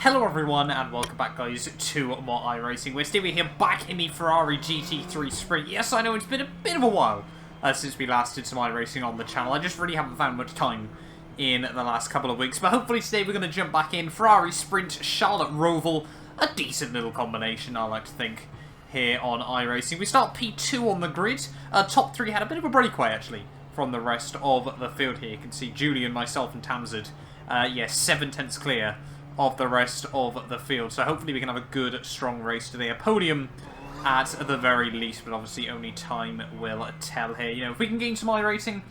Hello everyone and welcome back guys to more iRacing. We're still here back in the Ferrari GT3 Sprint. Yes, I know it's been a bit of a while since we last did some iRacing on the channel. I just really haven't found much time in the last couple of weeks. But hopefully today we're going to jump back in. Ferrari Sprint, Charlotte Roval. A decent little combination, I like to think, here on iRacing. We start P2 on the grid. Top 3 had a bit of a breakaway actually from the rest of the field here. You can see Julian, myself and Tamzard. Yes, 7 tenths clear of the rest of the field. So hopefully we can have a good, strong race today. A podium at the very least, but obviously only time will tell here. You know, if we can gain some iRacing,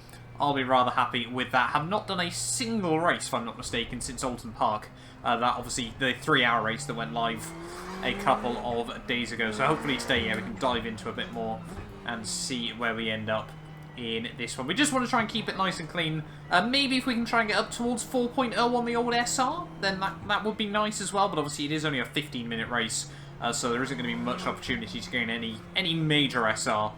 I'll be rather happy with that. Have not done a single race, if I'm not mistaken, since Alton Park. That obviously the 3-hour race that went live a couple of days ago. So hopefully today, yeah, we can dive into a bit more and see where we end up in this one. We just want to try and keep it nice and clean. Maybe if we can try and get up towards 4.0 on the old SR, then that would be nice as well. But obviously it is only a 15-minute race, so there isn't going to be much opportunity to gain any major SR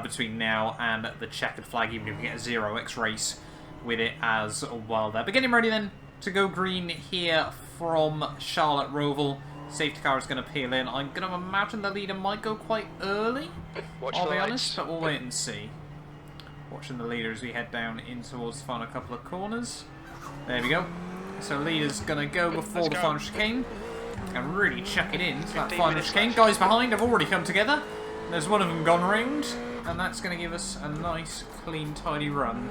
between now and the checkered flag, even if we get a 0x race with it as well there. But getting ready then to go green here from Charlotte Roval. Safety car is going to peel in. I'm going to imagine the leader might go quite early, I'll be honest, but we'll wait and see. Watching the leader as we head down in towards the final couple of corners. There we go. So leader's going to go before the final chicane and really chuck it in to that final chicane. Guys behind have already come together. There's one of them gone round, and that's going to give us a nice, clean, tidy run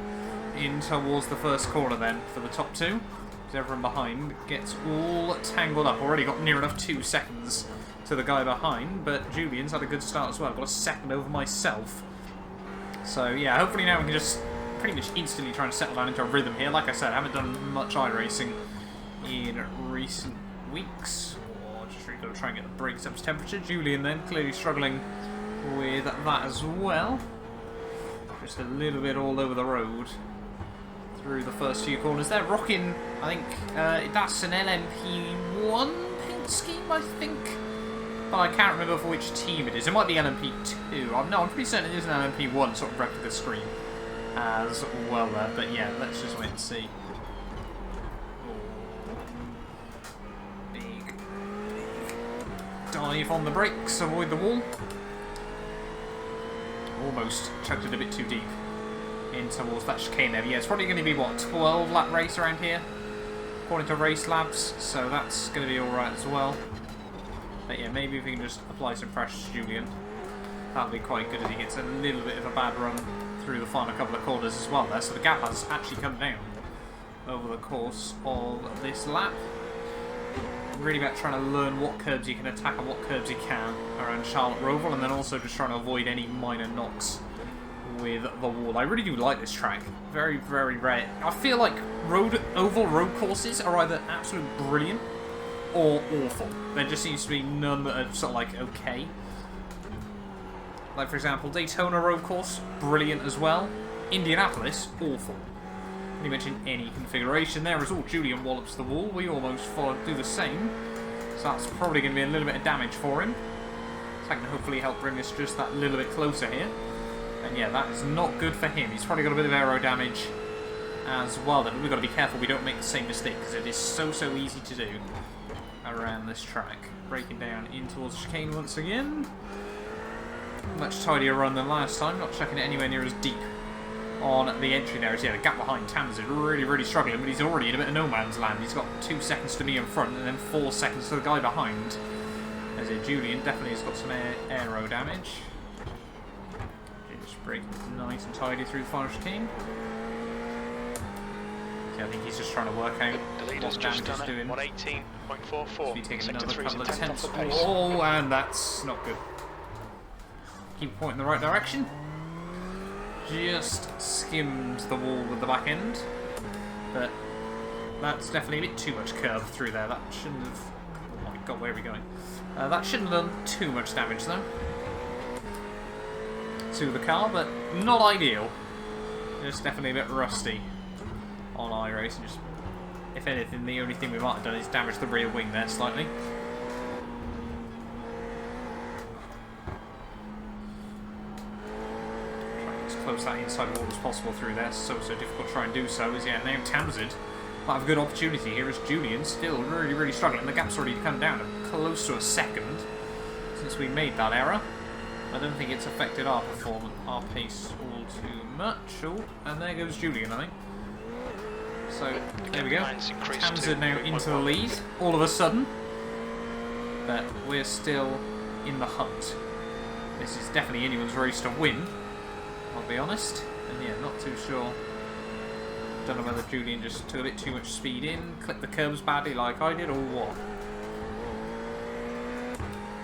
in towards the first corner then for the top 2. Because everyone behind gets all tangled up. Already got near enough 2 seconds to the guy behind, but Julian's had a good start as well. Got a second over myself. So yeah, hopefully now we can just pretty much instantly try and settle down into a rhythm here. Like I said, I haven't done much iRacing in recent weeks. Or just really got to try and get the brakes up to temperature. Julian then clearly struggling with that as well. Just a little bit all over the road through the first few corners there. Rocking, I think that's an LMP1 paint scheme, I think. But I can't remember for which team it is. It might be LMP2. No, I'm pretty certain it is an LMP1 sort of replica screen as well there. But yeah, let's just wait and see. Big dive on the brakes, avoid the wall. Almost chucked it a bit too deep in towards that chicane there. But yeah, it's probably going to be, what, 12 lap race around here, according to Race Labs. So that's going to be alright as well. But yeah, maybe if we can just apply some pressure to Julian, that'll be quite good if he gets a little bit of a bad run through the final couple of corners as well there. So the gap has actually come down over the course of this lap. Really about trying to learn what curbs you can attack and what curbs you can around Charlotte Roval, and then also just trying to avoid any minor knocks with the wall. I really do like this track. Very, very rare. I feel like oval road courses are either absolutely brilliant or awful. There just seems to be none that are sort of like okay. Like for example, Daytona road course, brilliant as well. Indianapolis, awful. Can you mention any configuration there as well? Julian wallops the wall. We almost do the same. So that's probably going to be a little bit of damage for him. So that can hopefully help bring us just that little bit closer here. And yeah, that is not good for him. He's probably got a bit of aero damage as well. Then we've got to be careful we don't make the same mistake, because it is so easy to do around this track. Breaking down in towards the chicane once again. Much tidier run than last time, not checking it anywhere near as deep on the entry there. As yeah, the gap behind Tamzard really struggling, but he's already in a bit of no man's land. He's got 2 seconds to me in front and then 4 seconds to the guy behind. As Julian definitely has got some aero damage. Just breaking nice and tidy through the final chicane. I think he's just trying to work out what the damage is doing. 118.44. So he's taking another couple of tenths. Oh, and that's not good. Keep pointing in the right direction. Just skimmed the wall with the back end. But that's definitely a bit too much curve through there. That shouldn't have... Oh my god, where are we going? That shouldn't have done too much damage though to the car, but not ideal. Just definitely a bit rusty on iRacing. Just, if anything, the only thing we might have done is damage the rear wing there slightly. Trying to close that inside wall as possible through there. So difficult to try and do so. Is yeah, now Tamzard might have a good opportunity here as Julian still really, really struggling. The gap's already come down to close to a second since we made that error. I don't think it's affected our performance, our pace all too much. Oh, and there goes Julian, I think. So, there we go. Tams are now into the lead, all of a sudden. But we're still in the hunt. This is definitely anyone's race to win, I'll be honest. And yeah, not too sure. Don't know whether Julian just took a bit too much speed in, clipped the curbs badly like I did, or what.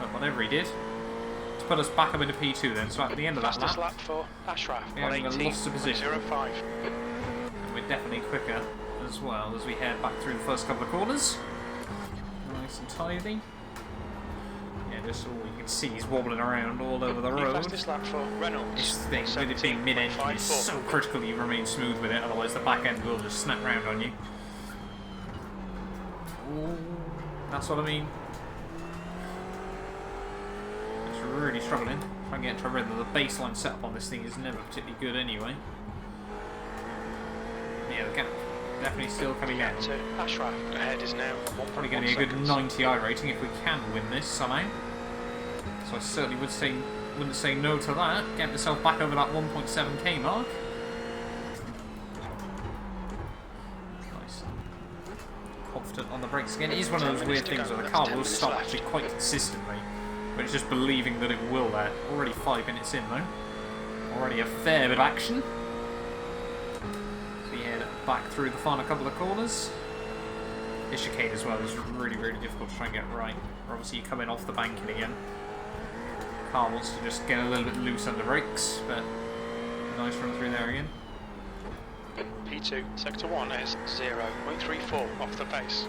But whatever he did, to put us back up into P2 then. So at the end of that lap, for Ashraf, we haven't lost a position. And we're definitely quicker as well as we head back through the first couple of corners. Nice and tidy. Yeah, just all you can see is wobbling around all over the road. Fastest lap for Renault. This thing, with it being mid-engine, is so critical you remain smooth with it, otherwise the back end will just snap round on you. Ooh, that's what I mean. It's really struggling. Trying to get into a rhythm. The baseline setup on this thing is never particularly good anyway. Yeah, the gap definitely still coming down. Ashraf ahead is now probably going to be a good 90 I rating if we can win this somehow. So I certainly wouldn't say no to that. Get myself back over that 1.7k mark. Nice. Confident on the brakes again. It is one of those weird things where the car will stop actually quite consistently, but it's just believing that it will there. Already 5 minutes in though. Already a fair bit of action. Back through the final couple of corners. This chicane as well is really, really difficult to try and get right. Or obviously you come in off the banking again. Car wants to just get a little bit loose under brakes, but nice run through there again. P2, sector 1 is 0.34 off the pace.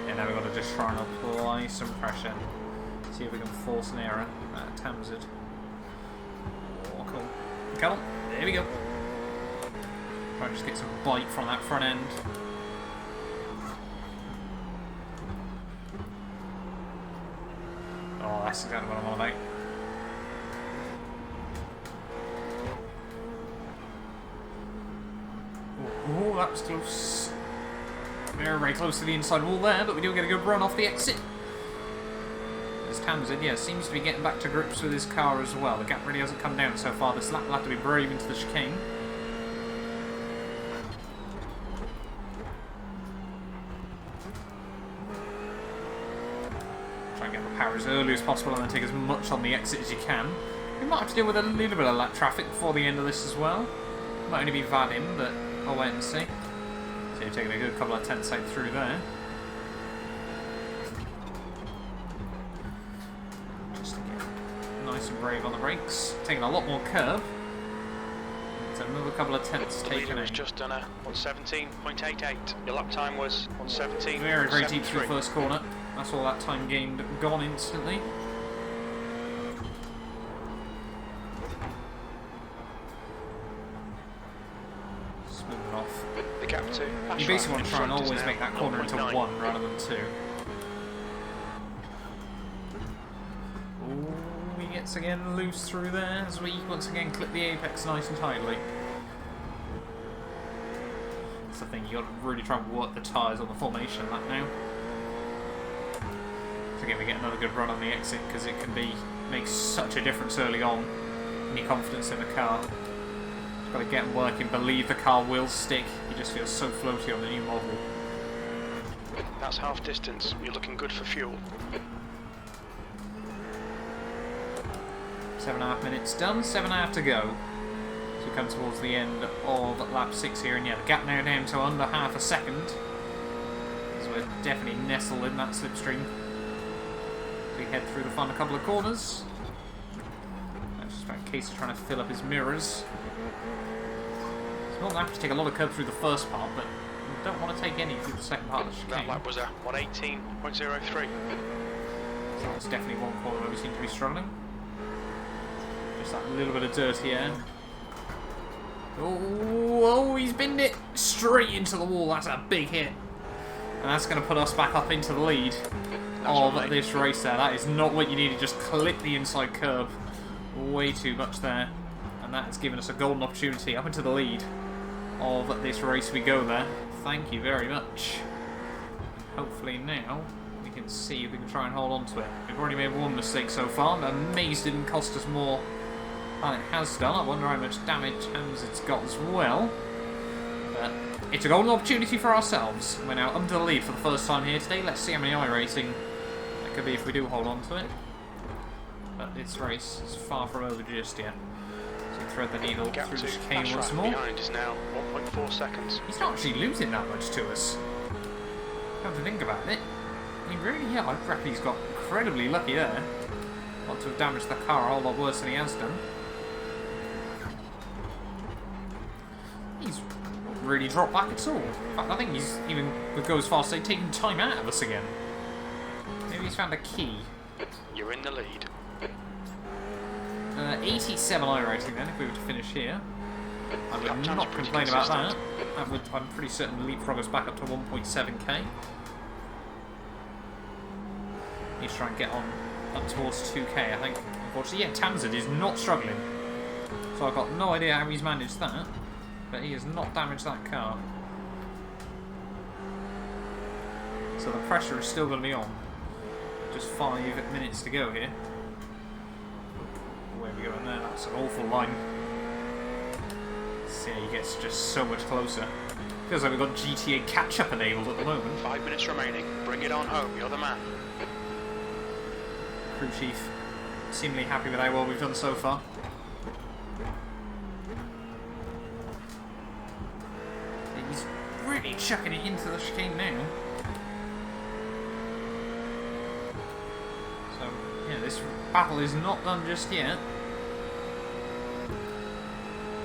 Yeah, now we've got to just try and apply some pressure. See if we can force an error. Tams it. Oh, cool. Come on, there we go. Try and just get some bite from that front end. Oh, that's exactly what I'm on about. Oh, that was close. Very, very close to the inside wall there, but we do get a good run off the exit. As Tamsin, yeah, seems to be getting back to grips with his car as well. The gap really hasn't come down so far. This lap will have to be brave into the chicane. As early as possible and then take as much on the exit as you can. We might have to deal with a little bit of lap traffic before the end of this as well. Might only be Vadim, but I'll wait and see. So you're taking a good couple of tenths out through there. Just to get nice and brave on the brakes. Taking a lot more curb. It's another couple of tenths taken out. Just done a 117.88. Your lap time was 117. Very, very deep through the first corner. That's all that time gained gone instantly. Smooth it off. The gap to you basically want to try and always make that corner into 1 rather than 2. Ooh, he gets again loose through there as we once again clip the apex nice and tightly. That's the thing, you got to really try and work the tyres on the formation lap now. Again, we get another good run on the exit because it can make such a difference early on in your confidence in the car. Just got to get working, believe the car will stick. You just feel so floaty on the new model. That's half distance. You're looking good for fuel. 7.5 minutes done, 7.5 to go. So we come towards the end of lap 6 here, and yeah, the gap now down to under half a second. So we're definitely nestled in that slipstream. We head through the final couple of corners. That's just about Casey trying to fill up his mirrors. So we'll have to take a lot of curb through the first part, but we don't want to take any through the second part of the chicane. That lap was a 118.03. So that's definitely one corner where we seem to be struggling. Just that little bit of dirty air. Oh, he's binned it straight into the wall. That's a big hit. And that's going to put us back up into the lead of this race there. That is not what you needed. Just clip the inside curb. Way too much there. And that has given us a golden opportunity up into the lead of this race we go there. Thank you very much. Hopefully now we can see if we can try and hold on to it. We've already made one mistake so far. I'm amazed it didn't cost us more than it has done. I wonder how much damage it's got as well. But it's a golden opportunity for ourselves. We're now under the lead for the first time here today. Let's see how many iRacing that could be if we do hold on to it. But this race is far from over just yet. So thread the needle through the chicane once more. Behind is now 1.4 seconds. He's not actually losing that much to us. Come to think about it. He really, yeah, I reckon he's got incredibly lucky there. Not to have damaged the car a whole lot worse than he has done. He's not really dropped back at all. In fact, I think he's even would go as far as say taking time out of us again. Maybe he's found a key. You're in the lead. 87 iRacing then, if we were to finish here. I would not complain about that. I'm pretty certain leapfrog us back up to 1.7k. Need to try and get on up towards 2k, I think. Unfortunately, yeah, Tamzid is not struggling. So I've got no idea how he's managed that. But he has not damaged that car. So the pressure is still going to be on. Just 5 minutes to go here. Where are we going there? That's an awful line. See, he gets just so much closer. Feels like we've got GTA catch-up enabled at the moment. 5 minutes remaining. Bring it on home. You're the man. Crew chief, seemingly happy with how well we've done so far. He's really chucking it into the chicane now. So, yeah, this battle is not done just yet.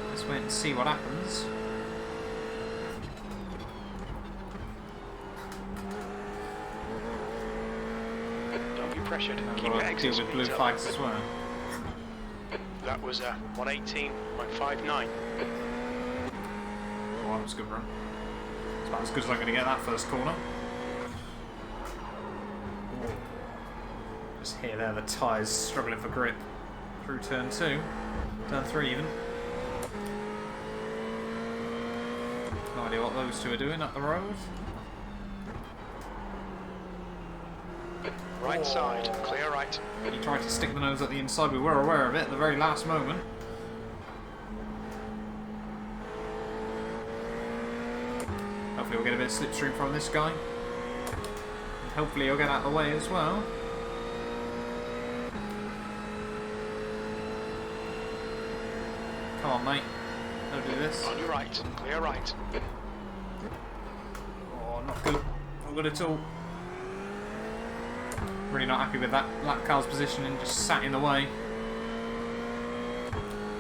Let's wait and see what happens. Don't be pressured. Keep We'll your exit deal with blue speeds up. flags as well. That was 118.59. Oh, that was a good run. It's about as good as I'm going to get that first corner. Just here, there, the tyres struggling for grip through turn 2, turn 3 even. No idea what those two are doing up the road. Right side, clear right. He tried to stick the nose at the inside. We were aware of it at the very last moment. Hopefully we'll get a bit of slipstream from this guy. And hopefully he'll get out of the way as well. Come on, mate. Don't do this. On your right, clear right. Oh, not good. Not good at all. Really not happy with that car's positioning, just sat in the way.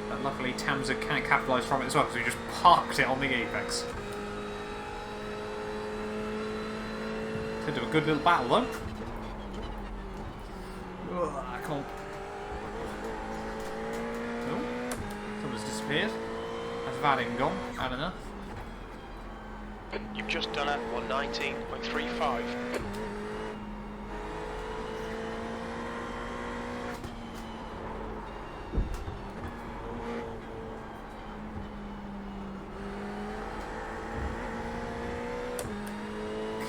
But luckily Tamza can't capitalise from it as well, because we just parked it on the apex. Could do a good little battle though. Ugh, I can't. Oh, someone's disappeared. That's Vadim gone. Had enough. You've just done a 119.35.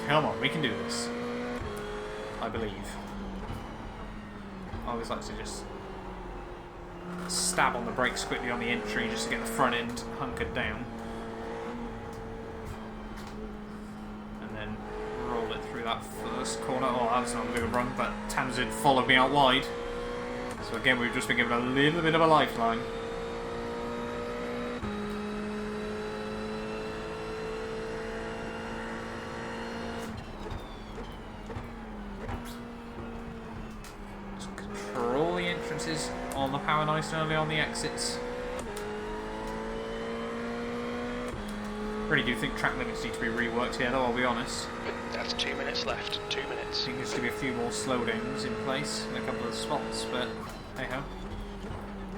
Come on, we can do this. I believe. I always like to just stab on the brakes quickly on the entry just to get the front end hunkered down. And then roll it through that first corner. Oh, that's not a good run, but Tamzid followed me out wide. So again, we've just been given a little bit of a lifeline. On the power nice and early on the exits. Really do think track limits need to be reworked here though, I'll be honest. That's 2 minutes left, 2 minutes. I think there's going to be a few more slowdowns in place in a couple of spots, but hey ho.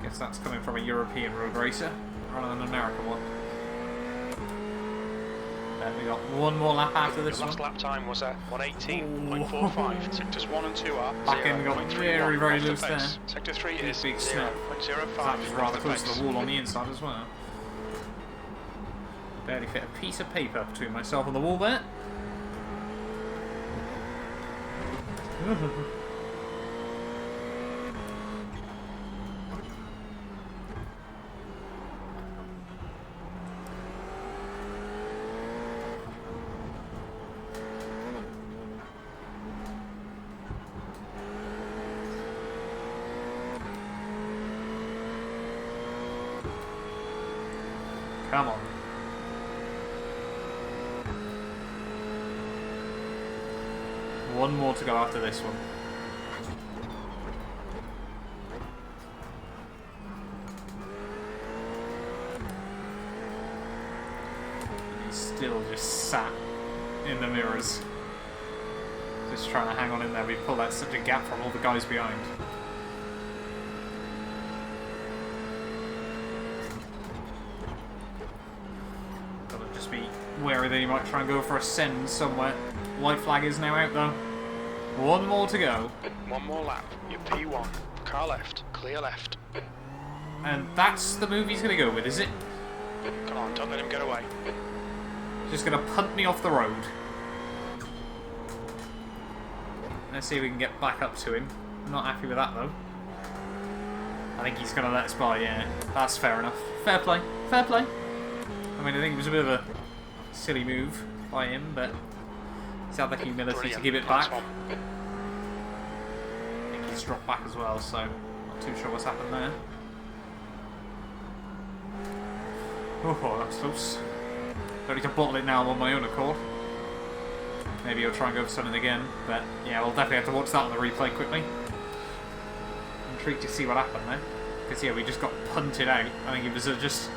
Guess that's coming from a European road racer rather than an American one. Then we got one more lap after this Your one. last lap time was at 118.45. Sectors 1 and 2 are Back end got very, very loose there. Sector 3 is Big snap. 0.05. That was rather close to the wall on the inside as well. Barely fit a piece of paper between myself and the wall there. Come on. One more to go after this one. He's still just sat in the mirrors. Just trying to hang on in there. We pulled out such a gap from all the guys behind. Gotta just be wary that he might try and go for a send somewhere. White flag is now out though. One more to go. One more lap. Your P1. Car left. Clear left. And that's the move he's going to go with, is it? Come on, don't let him get away. Just going to punt me off the road. Let's see if we can get back up to him. I'm not happy with that though. I think he's going to let us by, yeah. That's fair enough. Fair play. Fair play. I mean, I think it was a bit of a silly move by him, but he's had the humility to give it back. I think he's dropped back as well, so not too sure what's happened there. Oh, that's close. Don't need to bottle it now on my own accord. Maybe he'll try and go for something again, but yeah, we'll definitely have to watch that on the replay quickly. Intrigued to see what happened there. Because yeah, we just got punted out. I think it was just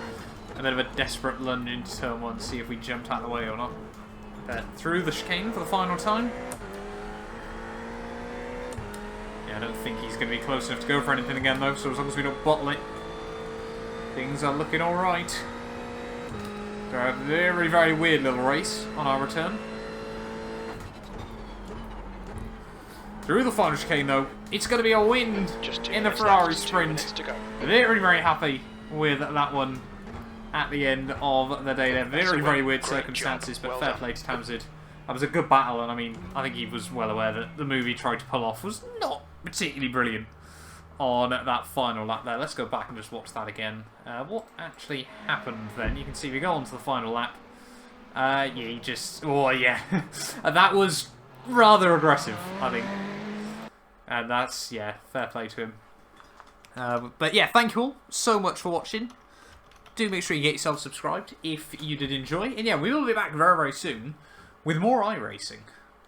a bit of a desperate lunge into turn one to see if we jumped out of the way or not. But through the chicane for the final time. Yeah, I don't think he's going to be close enough to go for anything again though, so as long as we don't bottle it, things are looking alright. So a very, very weird little race on our return. Through the final chicane though, it's going to be a win in the Ferrari sprint. Very, very happy with that one at the end of the day there. Very, very weird circumstances, but fair play to Tamsid. That was a good battle, and I mean, I think he was well aware that the move he tried to pull off was not particularly brilliant on that final lap there. Let's go back and just watch that again. What actually happened then? You can see we go on to the final lap. Yeah, he just... Oh, yeah. That was rather aggressive, I think. And that's, yeah, fair play to him. But yeah, thank you all so much for watching. Do make sure you get yourself subscribed if you did enjoy. And yeah, we will be back very, very soon with more iRacing.